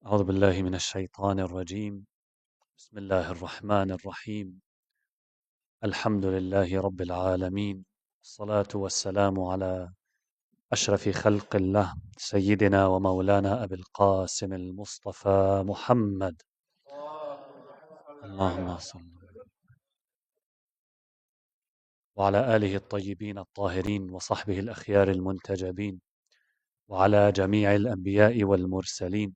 أعوذ بالله من الشيطان الرجيم. بسم الله الرحمن الرحيم. الحمد لله رب العالمين، الصلاة والسلام على أشرف خلق الله سيدنا ومولانا أبي القاسم المصطفى محمد. اللهم صل وعلى آله الطيبين الطاهرين وصحبه الأخيار المنتجبين وعلى جميع الأنبياء والمرسلين.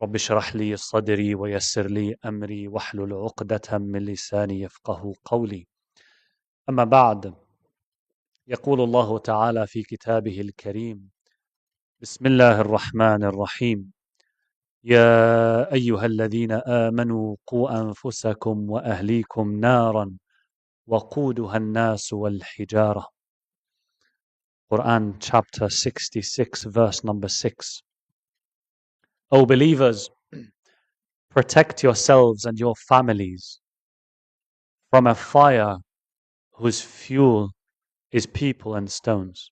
رب اشرح لي صدري ويسر لي أمري واحلل عقدة من لساني يفقه قولي. أما بعد، يقول الله تعالى في كتابه الكريم: بسم الله الرحمن الرحيم. يا أيها الذين آمنوا قوا أنفسكم وأهليكم نارا وقودها الناس والحجارة. Quran chapter 66 verse number 6. O believers, protect yourselves and your families from a fire whose fuel is people and stones.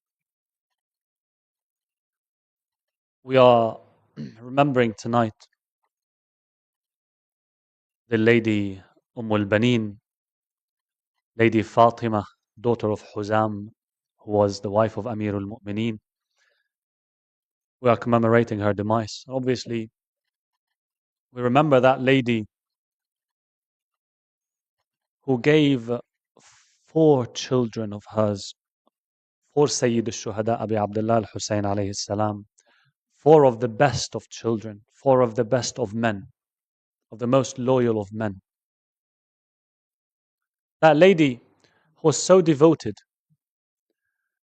We are remembering tonight the lady al-Baneen, Lady Fatima, daughter of Huzam, who was the wife of Amir al-Mu'mineen. We are commemorating her demise. Obviously, we remember that lady who gave 4 children of hers, 4 Sayyid al-Shuhada, Abi Abdullah al-Husayn alayhi salam, 4 of the best of children, 4 of the best of men, of the most loyal of men. That lady was so devoted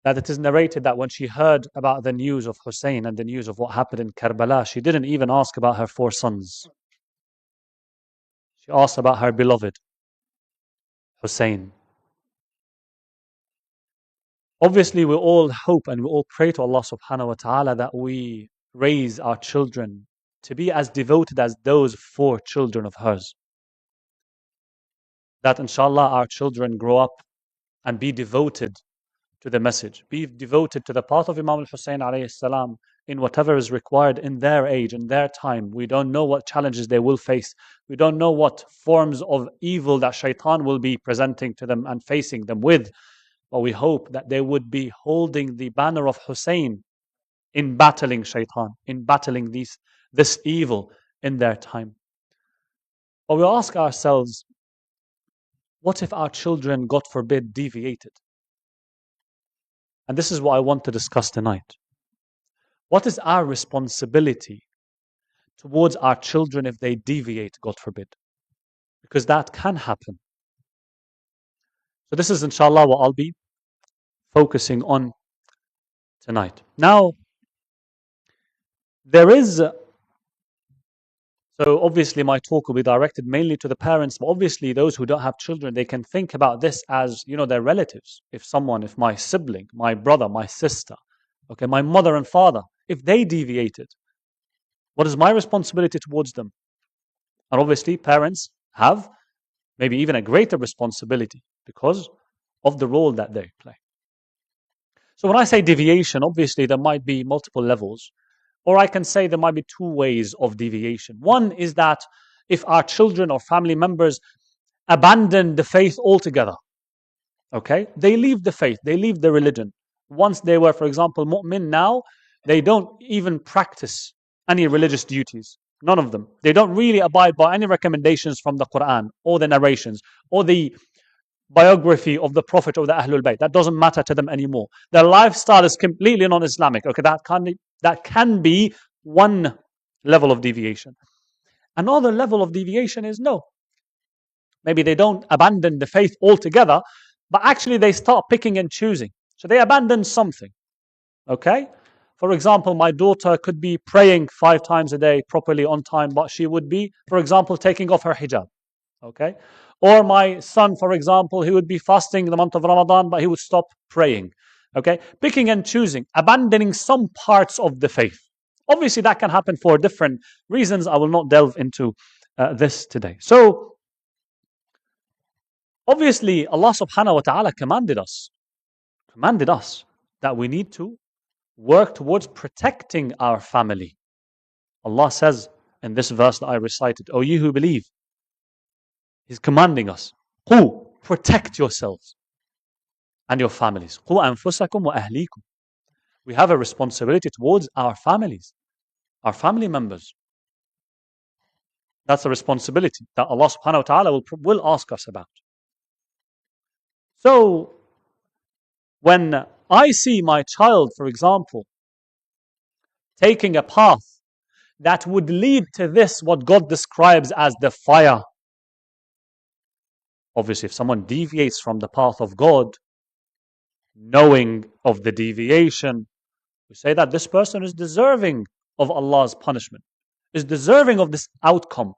that it is narrated that when she heard about the news of Hussein and the news of what happened in Karbala, she didn't even ask about her 4 sons. She asked about her beloved, Hussein. Obviously, we all hope and we all pray to Allah subhanahu wa ta'ala that we raise our children to be as devoted as those 4 children of hers. That inshallah our children grow up and be devoted to the message, be devoted to the path of Imam al-Hussein alayhi salam in whatever is required in their age, in their time. We don't know what challenges they will face. We don't know what forms of evil that shaitan will be presenting to them and facing them with. But we hope that they would be holding the banner of Hussein in battling shaitan, in battling this evil in their time. But we ask ourselves, what if our children, God forbid, deviated? And this is what I want to discuss tonight. What is our responsibility towards our children if they deviate, God forbid? Because that can happen. So this is inshallah what I'll be focusing on tonight. Now, so obviously my talk will be directed mainly to the parents, but obviously those who don't have children, they can think about this as, their relatives. If my sibling, my brother, my sister, my mother and father, if they deviated, what is my responsibility towards them? And obviously parents have maybe even a greater responsibility because of the role that they play. So when I say deviation, obviously there might be multiple levels, or I can say there might be 2 ways of deviation. One is that if our children or family members abandon the faith altogether, they leave the faith, they leave the religion. Once they were, for example, mu'min, now they don't even practice any religious duties. None of them. They don't really abide by any recommendations from the Quran or the narrations or the biography of the Prophet or the Ahlul Bayt. That doesn't matter to them anymore. Their lifestyle is completely non-Islamic. That can be one level of deviation. Another level of deviation is no. Maybe they don't abandon the faith altogether, but actually they start picking and choosing. So they abandon something. For example, my daughter could be praying 5 times a day properly on time, but she would be, for example, taking off her hijab. Or my son, for example, he would be fasting in the month of Ramadan, but he would stop praying. Picking and choosing, abandoning some parts of the faith. Obviously, that can happen for different reasons. I will not delve into this today. So, obviously, Allah subhanahu wa ta'ala commanded us that we need to work towards protecting our family. Allah says in this verse that I recited, O you who believe, He's commanding us, Qu, protect yourselves and your families. Qu anfusakum wa ahlikum. We have a responsibility towards our families, our family members. That's a responsibility that Allah subhanahu wa ta'ala will ask us about. So, when I see my child, for example, taking a path that would lead to this, what God describes as the fire. Obviously, if someone deviates from the path of God, knowing of the deviation, we say that this person is deserving of Allah's punishment, is deserving of this outcome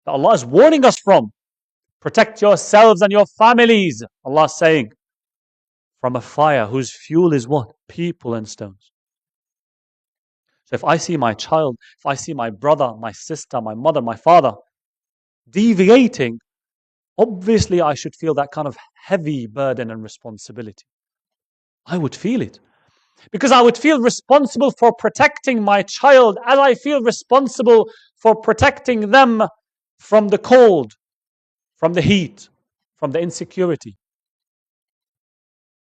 that Allah is warning us from. Protect yourselves and your families, Allah is saying, from a fire whose fuel is what? People and stones. So if I see my child, if I see my brother, my sister, my mother, my father deviating, obviously I should feel that kind of heavy burden and responsibility. I would feel it. Because I would feel responsible for protecting my child as I feel responsible for protecting them from the cold, from the heat, from the insecurity.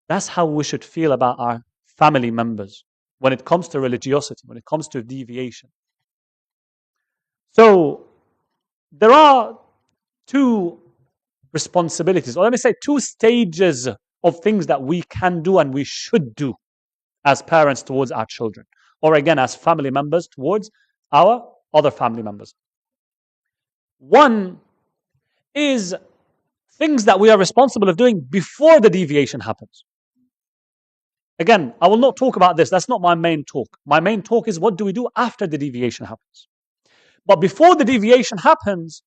That's how we should feel about our family members when it comes to religiosity, when it comes to deviation. So, there are two responsibilities, or let me say two stages of things that we can do and we should do as parents towards our children, or again as family members towards our other family members. One is things that we are responsible of doing before the deviation happens. Again, I will not talk about this. That's not my main talk. My main talk is what do we do after the deviation happens. But before the deviation happens,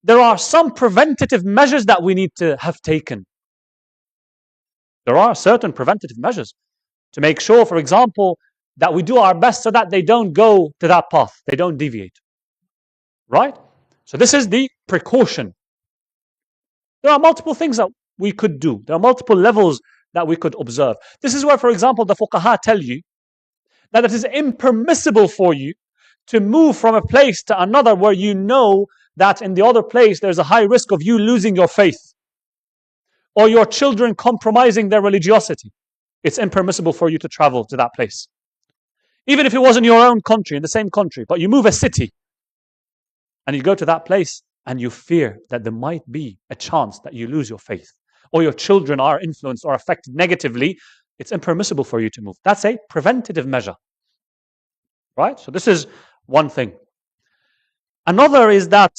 there are some preventative measures that we need to have taken. There are certain preventative measures to make sure, for example, that we do our best so that they don't go to that path. They don't deviate. Right? So this is the precaution. There are multiple things that we could do. There are multiple levels that we could observe. This is where, for example, the fuqaha tell you that it is impermissible for you to move from a place to another where you know that in the other place there's a high risk of you losing your faith or your children compromising their religiosity. It's impermissible for you to travel to that place. Even if it was in your own country, in the same country, but you move a city and you go to that place and you fear that there might be a chance that you lose your faith or your children are influenced or affected negatively, it's impermissible for you to move. That's a preventative measure. Right? So this is one thing. Another is that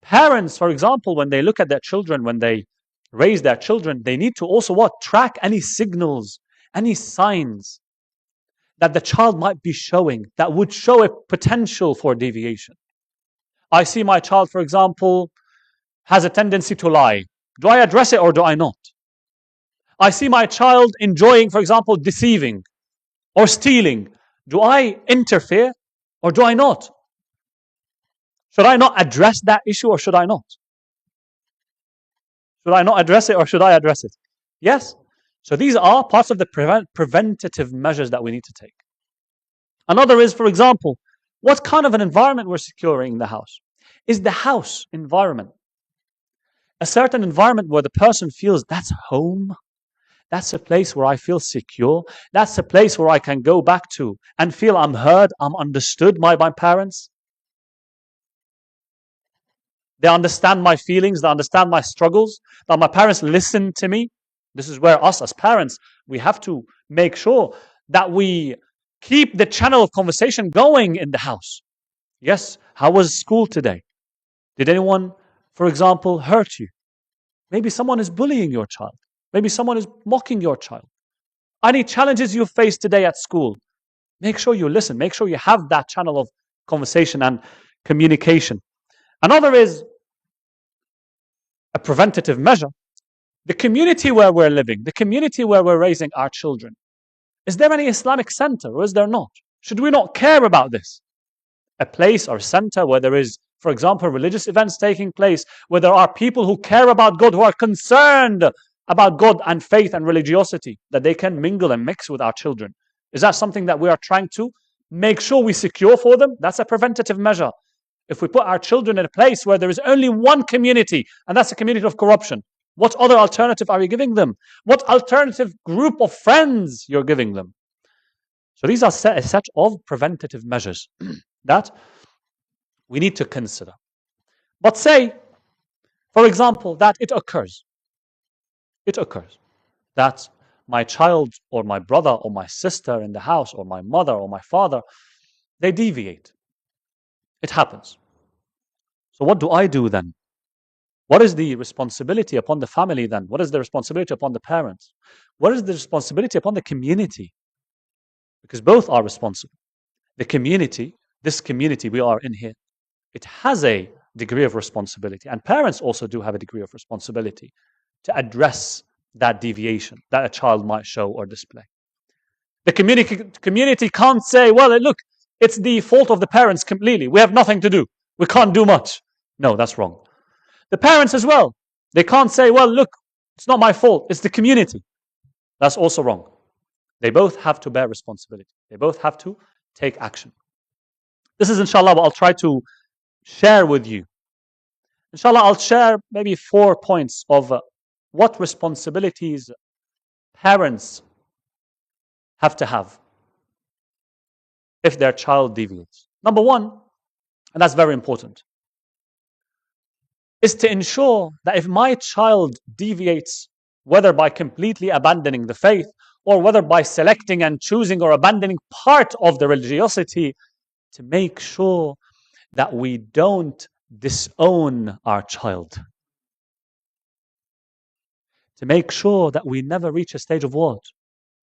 parents, for example, when they look at their children, when they raise their children, they need to also what? Track any signals, any signs that the child might be showing that would show a potential for deviation. I see my child, for example, has a tendency to lie. Do I address it or do I not? I see my child enjoying, for example, deceiving or stealing. Do I interfere or do I not? Should I not address that issue or should I not? Should I not address it or should I address it? Yes. So these are parts of the preventative measures that we need to take. Another is, for example, what kind of an environment we're securing in the house. Is the house environment a certain environment where the person feels that's home? That's a place where I feel secure. That's a place where I can go back to and feel I'm heard, I'm understood by my parents. They understand my feelings, they understand my struggles, that my parents listen to me. This is where us as parents, we have to make sure that we keep the channel of conversation going in the house. Yes, how was school today? Did anyone, for example, hurt you? Maybe someone is bullying your child. Maybe someone is mocking your child. Any challenges you face today at school, make sure you listen. Make sure you have that channel of conversation and communication. Another is a preventative measure. The community where we're living, the community where we're raising our children. Is there any Islamic center or is there not? Should we not care about this? A place or center where there is, for example, religious events taking place, where there are people who care about God, who are concerned about God and faith and religiosity, that they can mingle and mix with our children. Is that something that we are trying to make sure we secure for them, that's a preventative measure. If we put our children in a place where there is only one community, and that's a community of corruption, what other alternative are you giving them? What alternative group of friends you're giving them? So these are a set of preventative measures that we need to consider. But say, for example, that it occurs that my child or my brother or my sister in the house or my mother or my father, they deviate. It happens. So what do I do then? What is the responsibility upon the family then? What is the responsibility upon the parents? What is the responsibility upon the community? Because both are responsible. The community, this community we are in here, it has a degree of responsibility. And parents also do have a degree of responsibility to address that deviation that a child might show or display. The community can't say, well, look, it's the fault of the parents completely. We have nothing to do. We can't do much. No, that's wrong. The parents as well. They can't say, well, look, it's not my fault. It's the community. That's also wrong. They both have to bear responsibility. They both have to take action. This is, inshallah, what I'll try to share with you. Inshallah, I'll share maybe 4 points of what responsibilities parents have to have if their child deviates. Number 1, and that's very important, is to ensure that if my child deviates, whether by completely abandoning the faith or whether by selecting and choosing or abandoning part of the religiosity, to make sure that we don't disown our child. To make sure that we never reach a stage of what?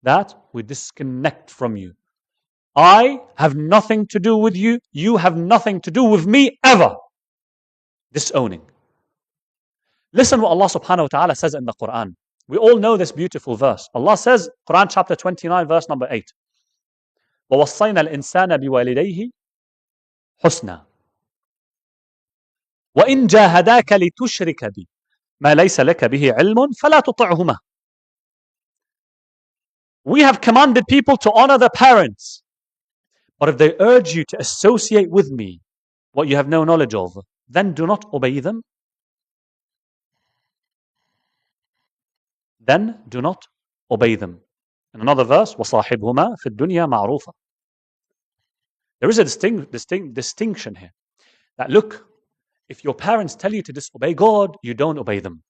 That we disconnect from you. I have nothing to do with you. You have nothing to do with me ever. Disowning. Listen what Allah subhanahu wa ta'ala says in the Quran. We all know this beautiful verse. Allah says, Quran chapter 29, verse number 8. وَوَصَّيْنَا الْإِنسَانَ بِوَالِدَيْهِ حُسْنًا وَإِنْ جَاهَدَاكَ لِتُشْرِكَ بِي مَا لَيْسَ لَكَ بِهِ عِلْمٌ فَلَا تُطِعْهُمَا. We have commanded people to honor their parents. But if they urge you to associate with me what you have no knowledge of, then do not obey them. Then do not obey them. In another verse, وَصَاحِبْهُمَا فِي الدُّنْيَا مَعْرُوفًا. There is a distinction here. That look, if your parents tell you to disobey God, you don't obey them.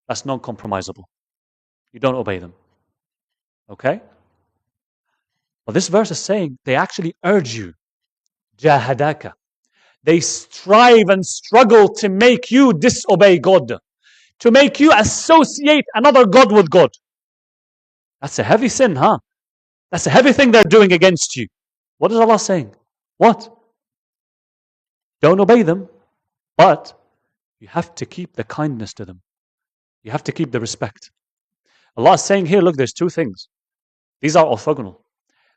That's non-compromisable. You don't obey them. Okay? But this verse is saying they actually urge you. Jahadaka. They strive and struggle to make you disobey God. To make you associate another God with God. That's a heavy sin, huh? That's a heavy thing they're doing against you. What is Allah saying? What? Don't obey them, but you have to keep the kindness to them. You have to keep the respect. Allah is saying here, look, there's 2 things. These are orthogonal.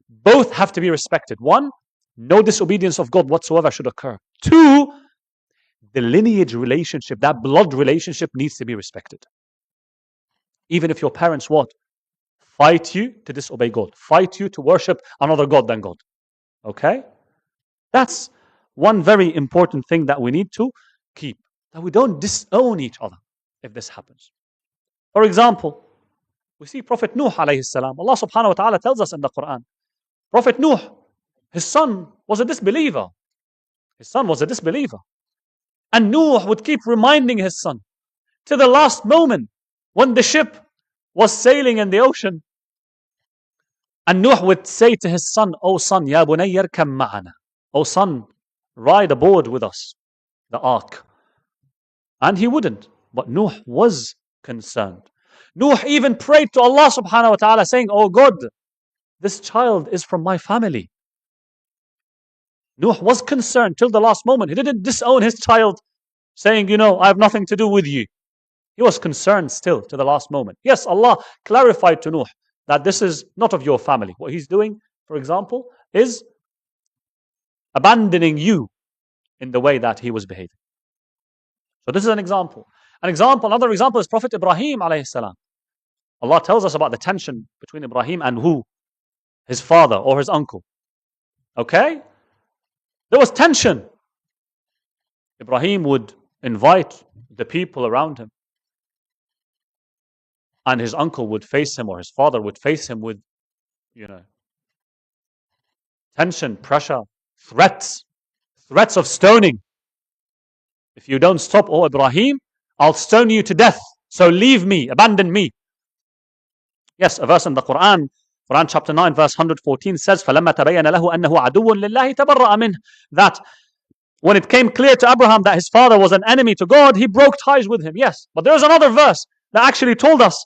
Both have to be respected. 1, no disobedience of God whatsoever should occur. 2, the lineage relationship, that blood relationship needs to be respected. Even if your parents what? Fight you to disobey God. Fight you to worship another God than God. Okay? That's one very important thing that we need to keep. That we don't disown each other if this happens. For example, we see Prophet Nuh alayhi salam. Allah subhanahu wa ta'ala tells us in the Quran. Prophet Nuh, his son was a disbeliever. His son was a disbeliever. And Nuh would keep reminding his son to the last moment when the ship was sailing in the ocean. And Nuh would say to his son, "O son, ya bunayya irkam ma'ana." O son, ride aboard with us, the ark. And he wouldn't. But Nuh was concerned. Nuh even prayed to Allah subhanahu wa ta'ala saying, "Oh God, this child is from my family." Nuh was concerned till the last moment. He didn't disown his child saying, I have nothing to do with you. He was concerned still to the last moment. Yes, Allah clarified to Nuh that this is not of your family. What he's doing, for example, is abandoning you in the way that he was behaving. So this is an example. Another example is Prophet Ibrahim alayhi salam. Allah tells us about the tension between Ibrahim and who? His father or his uncle. Okay? There was tension. Ibrahim would invite the people around him, and his uncle would face him, or his father would face him with, you know, tension, pressure, threats, threats of stoning. If you don't stop, O Ibrahim, I'll stone you to death. So leave me, abandon me. Yes, a verse in the Quran, Quran chapter 9, verse 114 says, فَلَمَّا تَبَيَّنَ لَهُ أَنَّهُ عَدُوٌ لِلَّهِ تَبَرَّأَ مِنْهُ. That when it came clear to Abraham that his father was an enemy to God, he broke ties with him. Yes, but there's another verse that actually told us,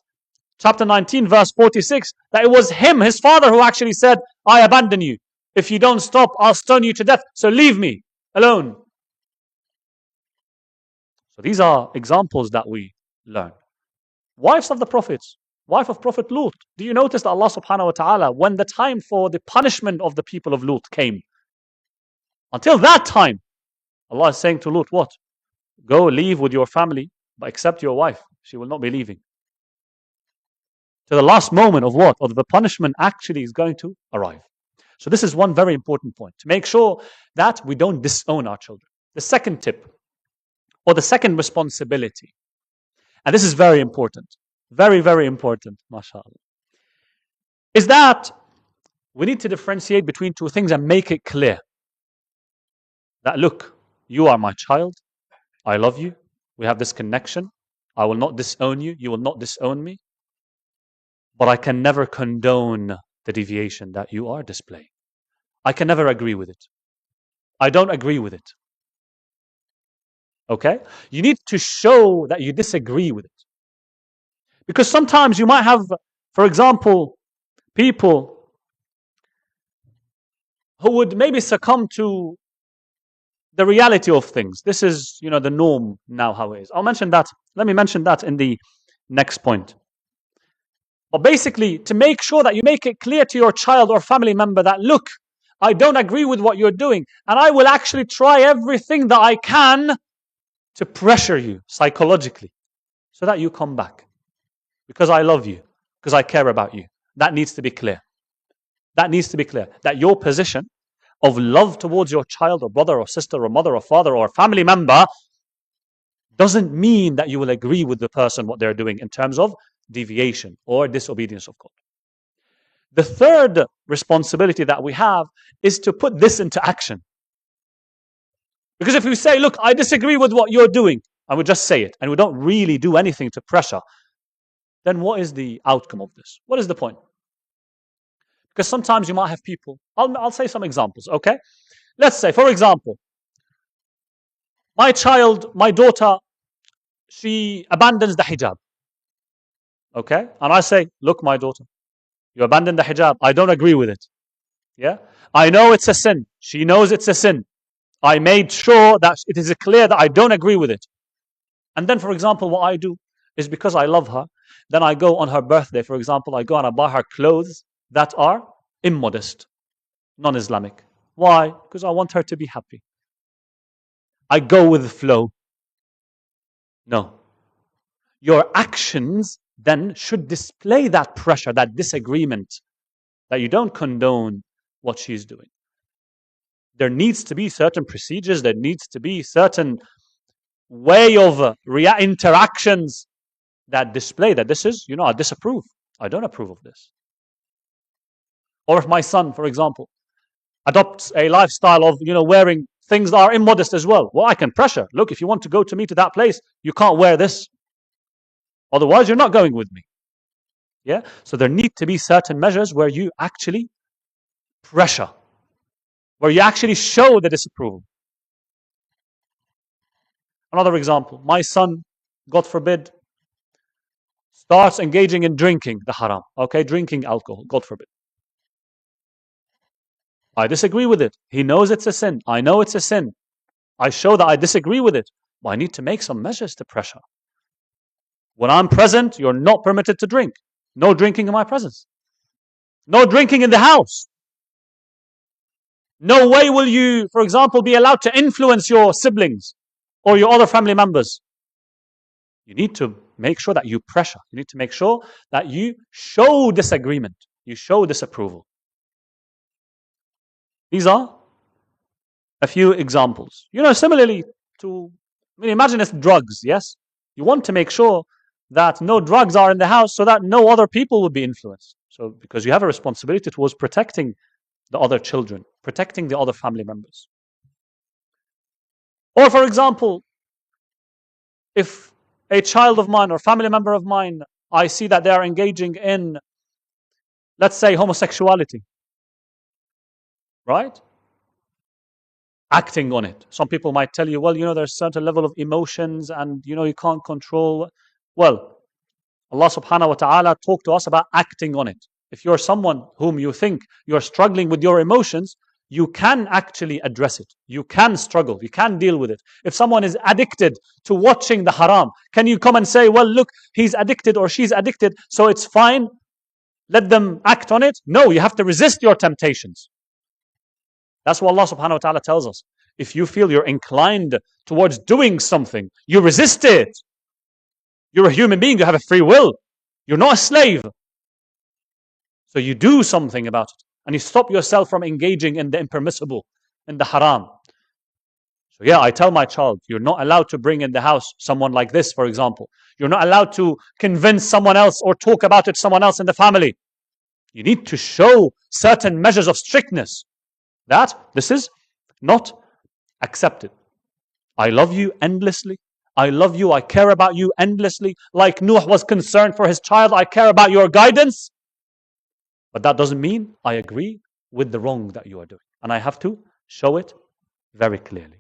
chapter 19, verse 46, that it was him, his father, who actually said, I abandon you. If you don't stop, I'll stone you to death. So leave me alone. So these are examples that we learn. Wives of the prophets, wife of Prophet Lut. Do you notice that Allah subhanahu wa ta'ala, when the time for the punishment of the people of Lut came, until that time, Allah is saying to Lut, what? Go leave with your family, but except your wife. She will not be leaving. To the last moment of what? Of the punishment actually is going to arrive. So this is one very important point, to make sure that we don't disown our children. The second tip, or the second responsibility, and this is very important, very, very important, mashallah, is that we need to differentiate between two things and make it clear that, look, you are my child, I love you, we have this connection, I will not disown you, you will not disown me, but I can never condone the deviation that you are displaying. I can never agree with it. I don't agree with it. Okay? You need to show that you disagree with it. Because sometimes you might have, for example, people who would maybe succumb to the reality of things. This is, the norm now, how it is. I'll mention that. Let me mention that in the next point. But basically, to make sure that you make it clear to your child or family member that, look, I don't agree with what you're doing, and I will actually try everything that I can to pressure you psychologically so that you come back. Because I love you, because I care about you. That needs to be clear. That needs to be clear. That your position of love towards your child or brother or sister or mother or father or family member doesn't mean that you will agree with the person, what they're doing in terms of deviation or disobedience of God. The third responsibility that we have is to put this into action. Because if we say, look, I disagree with what you're doing, and we just say it, and we don't really do anything to pressure, then what is the outcome of this? What is the point? Because sometimes you might have people, I'll say some examples, okay? Let's say, for example, my daughter, she abandons the hijab. Okay? And I say, look, my daughter, you abandon the hijab. I don't agree with it. Yeah? I know it's a sin. She knows it's a sin. I made sure that it is clear that I don't agree with it. And then, for example, what I do is, because I love her, then I go on her birthday, for example, I go and I buy her clothes that are immodest, non-Islamic. Why? Because I want her to be happy. I go with the flow. No. Your actions then should display that pressure, that disagreement, that you don't condone what she's doing. There needs to be certain procedures, there needs to be certain way of interactions that display that this is, I disapprove. I don't approve of this. Or if my son, for example, adopts a lifestyle of, wearing things that are immodest as well, I can pressure. Look, if you want to go to me to that place, you can't wear this. Otherwise, you're not going with me. Yeah? So there need to be certain measures where you actually pressure, where you actually show the disapproval. Another example, my son, God forbid, starts engaging in drinking the haram, okay, drinking alcohol, God forbid. I disagree with it. He knows it's a sin. I know it's a sin. I show that I disagree with it, but I need to make some measures to pressure. When I'm present, you're not permitted to drink. No drinking in my presence. No drinking in the house. No way will you, for example, be allowed to influence your siblings or your other family members. You need to make sure that you pressure. You need to make sure that you show disagreement. You show disapproval. These are a few examples. Similarly to, imagine it's drugs, yes? You want to make sure that no drugs are in the house so that no other people will be influenced. So, because you have a responsibility towards protecting the other children, protecting the other family members. Or, for example, if a child of mine or family member of mine, I see that they are engaging in, let's say, homosexuality, right? Acting on it. Some people might tell you, well, there's a certain level of emotions and, you can't control. Well, Allah subhanahu wa ta'ala talked to us about acting on it. If you're someone whom you think you're struggling with your emotions, you can actually address it. You can struggle. You can deal with it. If someone is addicted to watching the haram, can you come and say, well, look, he's addicted or she's addicted, so it's fine, let them act on it? No, you have to resist your temptations. That's what Allah subhanahu wa ta'ala tells us. If you feel you're inclined towards doing something, you resist it. You're a human being, you have a free will. You're not a slave. So you do something about it. And you stop yourself from engaging in the impermissible, in the haram. So yeah, I tell my child, you're not allowed to bring in the house someone like this, for example. You're not allowed to convince someone else or talk about it to someone else in the family. You need to show certain measures of strictness. That this is not accepted. I love you endlessly. I love you. I care about you endlessly. Like Nuh was concerned for his child, I care about your guidance. But that doesn't mean I agree with the wrong that you are doing. And I have to show it very clearly.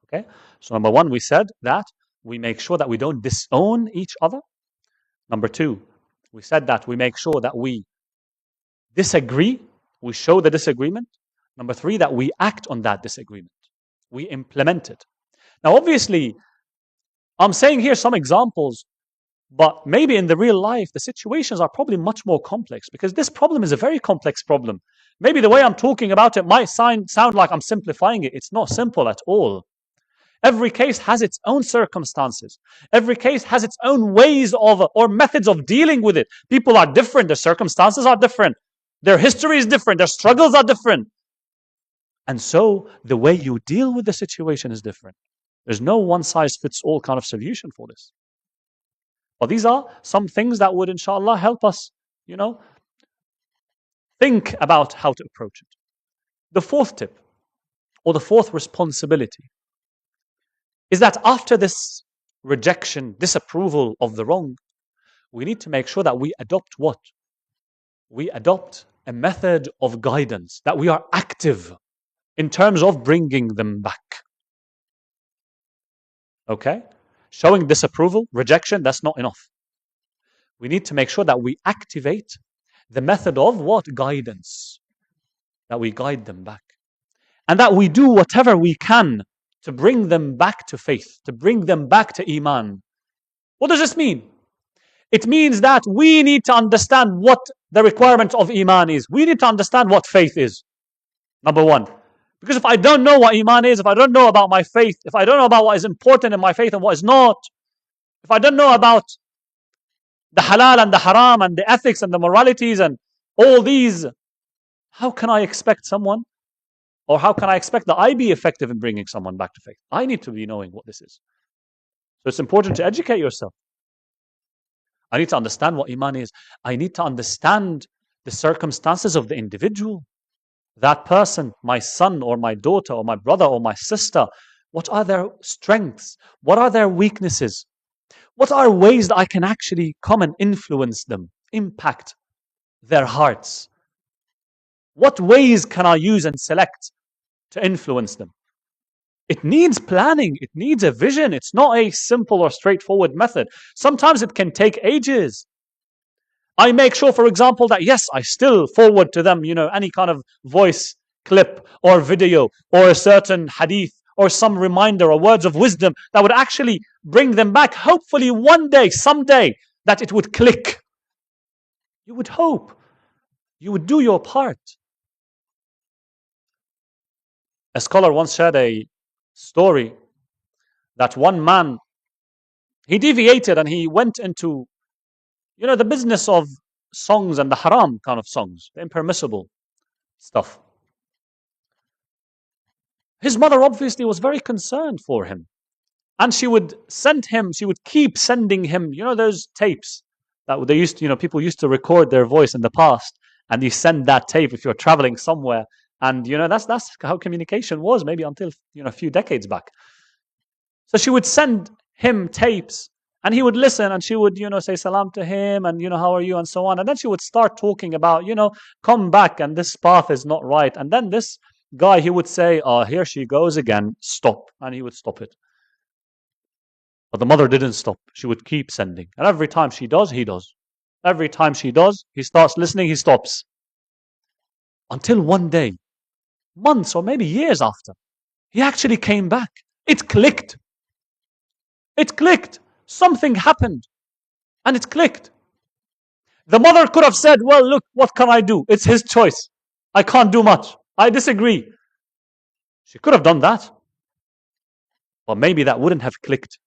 Okay? So number one, we said that we make sure that we don't disown each other. Number two, we said that we make sure that we disagree. We show the disagreement. Number three, that we act on that disagreement. We implement it. Now, obviously, I'm saying here some examples, but maybe in the real life, the situations are probably much more complex because this problem is a very complex problem. Maybe the way I'm talking about it might sound like I'm simplifying it. It's not simple at all. Every case has its own circumstances. Every case has its own ways of or methods of dealing with it. People are different. Their circumstances are different. Their history is different. Their struggles are different. And so the way you deal with the situation is different. There's no one size fits all kind of solution for this. But these are some things that would, inshallah, help us, think about how to approach it. The fourth tip, or the fourth responsibility, is that after this rejection, disapproval of the wrong, we need to make sure that we adopt what? We adopt a method of guidance, that we are active in terms of bringing them back. Okay? Showing disapproval, rejection, that's not enough. We need to make sure that we activate the method of what? Guidance. That we guide them back. And that we do whatever we can to bring them back to faith, to bring them back to Iman. What does this mean? It means that we need to understand what the requirement of Iman is. We need to understand what faith is. Number one. Because if I don't know what Iman is, if I don't know about my faith, if I don't know about what is important in my faith and what is not, if I don't know about the halal and the haram and the ethics and the moralities and all these, how can I expect someone, or how can I expect that I be effective in bringing someone back to faith? I need to be knowing what this is. So it's important to educate yourself. I need to understand what Iman is. I need to understand the circumstances of the individual. That person, my son or my daughter or my brother or my sister, what are their strengths? What are their weaknesses? What are ways that I can actually come and influence them, impact their hearts? What ways can I use and select to influence them? It needs planning. It needs a vision. It's not a simple or straightforward method. Sometimes it can take ages. I make sure, for example, that yes, I still forward to them, any kind of voice clip or video or a certain hadith or some reminder or words of wisdom that would actually bring them back. Hopefully one day, someday, that it would click. You would hope. You would do your part. A scholar once shared a story that one man, he deviated and he went into the business of songs and the haram kind of songs, the impermissible stuff. His mother obviously was very concerned for him. And she would keep sending him, those tapes that they used to, people used to record their voice in the past, and you send that tape if you're traveling somewhere. And, that's how communication was, maybe until, a few decades back. So she would send him tapes, and he would listen, and she would, say salam to him, and, how are you, and so on. And then she would start talking about, come back, and this path is not right. And then this guy, he would say, oh, here she goes again, stop. And he would stop it. But the mother didn't stop. She would keep sending. And every time she does, he does. Every time she does, he starts listening, he stops. Until one day, months or maybe years after, he actually came back. It clicked. It clicked. Something happened. And it clicked. The mother could have said, well, look, what can I do? It's his choice. I can't do much. I disagree. She could have done that. But maybe that wouldn't have clicked.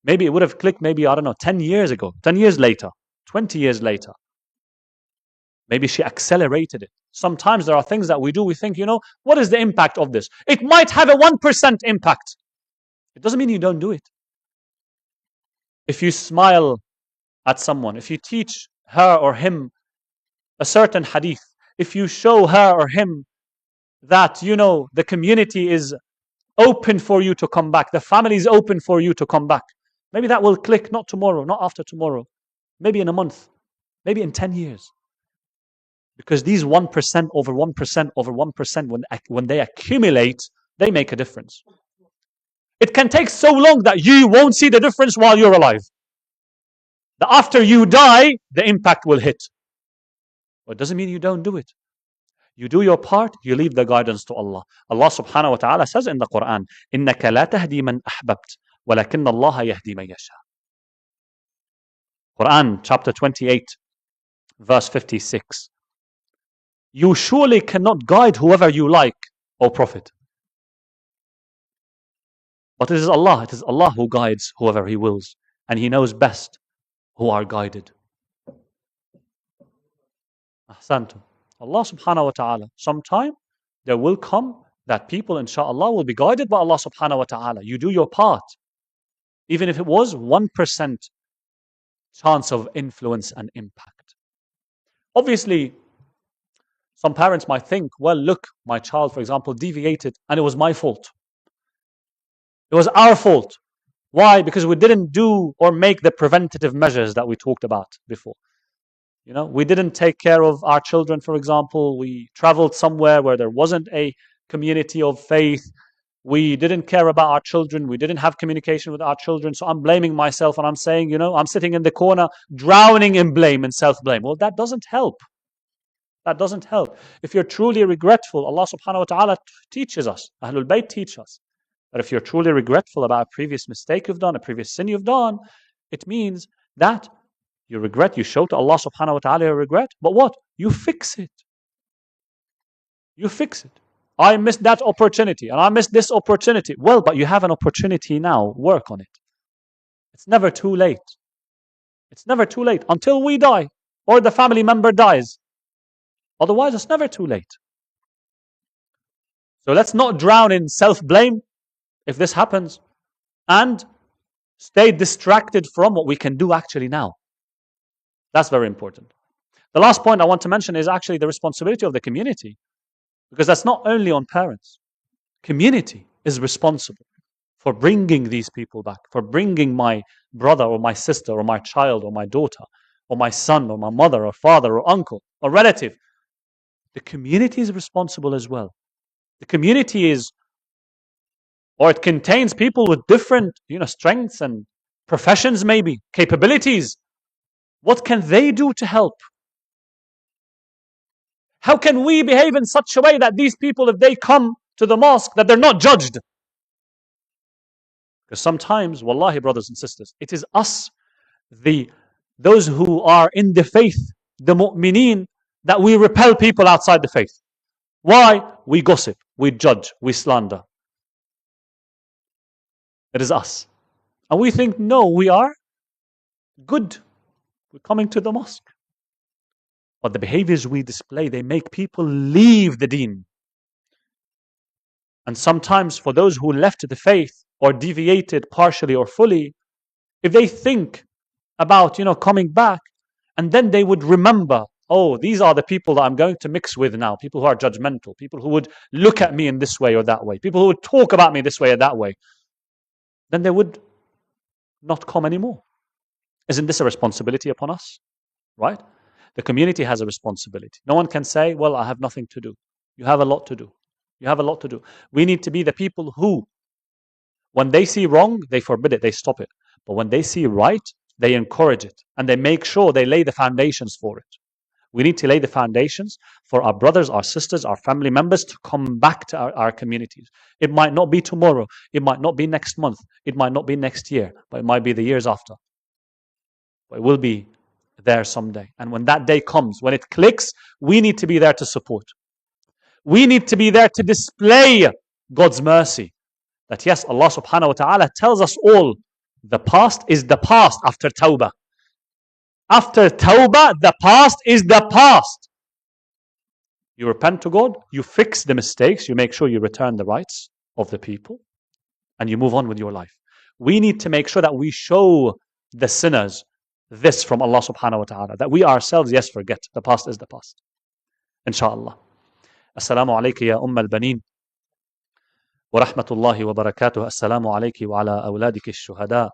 Maybe it would have clicked, maybe, 10 years ago, 10 years later, 20 years later. Maybe she accelerated it. Sometimes there are things that we do, we think, what is the impact of this? It might have a 1% impact. It doesn't mean you don't do it. If you smile at someone, if you teach her or him a certain hadith, if you show her or him that, the community is open for you to come back, the family is open for you to come back, maybe that will click, not tomorrow, not after tomorrow, maybe in a month, maybe in 10 years. Because these 1% over 1% over 1%, when they accumulate, they make a difference. It can take so long that you won't see the difference while you're alive. That after you die, the impact will hit. But it doesn't mean you don't do it. You do your part, you leave the guidance to Allah. Allah subhanahu wa ta'ala says in the Quran, إِنَّكَ لَا تَهْدِي مَنْ أَحْبَبْتَ وَلَكِنَّ اللَّهَ يَهْدِي مَنْ يَشَاءُ. Quran chapter 28, verse 56. You surely cannot guide whoever you like, O Prophet. But it is Allah who guides whoever He wills, and He knows best who are guided. Ahsantum. Allah subhanahu wa ta'ala, sometime there will come that people, inshaAllah, will be guided by Allah subhanahu wa ta'ala. You do your part. Even if it was 1% chance of influence and impact. Obviously, some parents might think, well, look, my child, for example, deviated, and it was my fault. It was our fault. Why? Because we didn't do or make the preventative measures that we talked about before. We didn't take care of our children, for example. We traveled somewhere where there wasn't a community of faith. We didn't care about our children. We didn't have communication with our children. So I'm blaming myself and I'm saying, I'm sitting in the corner, drowning in blame and self-blame. Well, that doesn't help. That doesn't help. If you're truly regretful, Allah subhanahu wa ta'ala teaches us, Ahlul Bayt teach us, that if you're truly regretful about a previous mistake you've done, a previous sin you've done, it means that you regret, you show to Allah subhanahu wa ta'ala your regret, but what? You fix it. You fix it. I missed that opportunity and I missed this opportunity. Well, but you have an opportunity now. Work on it. It's never too late. It's never too late until we die or the family member dies. Otherwise, it's never too late. So let's not drown in self-blame if this happens and stay distracted from what we can do actually now. That's very important. The last point I want to mention is actually the responsibility of the community. Because that's not only on parents. Community is responsible for bringing these people back, for bringing my brother or my sister or my child or my daughter or my son or my mother or father or uncle or relative. The community is responsible as well. The community is, or it contains people with different, strengths and professions maybe, capabilities. What can they do to help? How can we behave in such a way that these people, if they come to the mosque, that they're not judged? Because sometimes, wallahi, brothers and sisters, it is us, those who are in the faith, the mu'mineen, that we repel people outside the faith. Why? We gossip, we judge, we slander. It is us. And we think, no, we are good. We're coming to the mosque. But the behaviors we display, they make people leave the deen. And sometimes for those who left the faith or deviated partially or fully, if they think about, coming back, and then they would remember, oh, these are the people that I'm going to mix with now, people who are judgmental, people who would look at me in this way or that way, people who would talk about me this way or that way, then they would not come anymore. Isn't this a responsibility upon us? Right? The community has a responsibility. No one can say, well, I have nothing to do. You have a lot to do. You have a lot to do. We need to be the people who, when they see wrong, they forbid it, they stop it. But when they see right, they encourage it and they make sure they lay the foundations for it. We need to lay the foundations for our brothers, our sisters, our family members to come back to our communities. It might not be tomorrow. It might not be next month. It might not be next year, but it might be the years after. But it will be there someday. And when that day comes, when it clicks, we need to be there to support. We need to be there to display God's mercy. That yes, Allah subhanahu wa ta'ala tells us all, the past is the past after tawbah. After tawbah, the past is the past. You repent to God, you fix the mistakes, you make sure you return the rights of the people, and you move on with your life. We need to make sure that we show the sinners this from Allah subhanahu wa ta'ala, that we ourselves, yes, forget. The past is the past. Inshallah. Assalamu alayka ya al-Banin. ورحمة الله وبركاته. السلام عليك وعلى أولادك الشهداء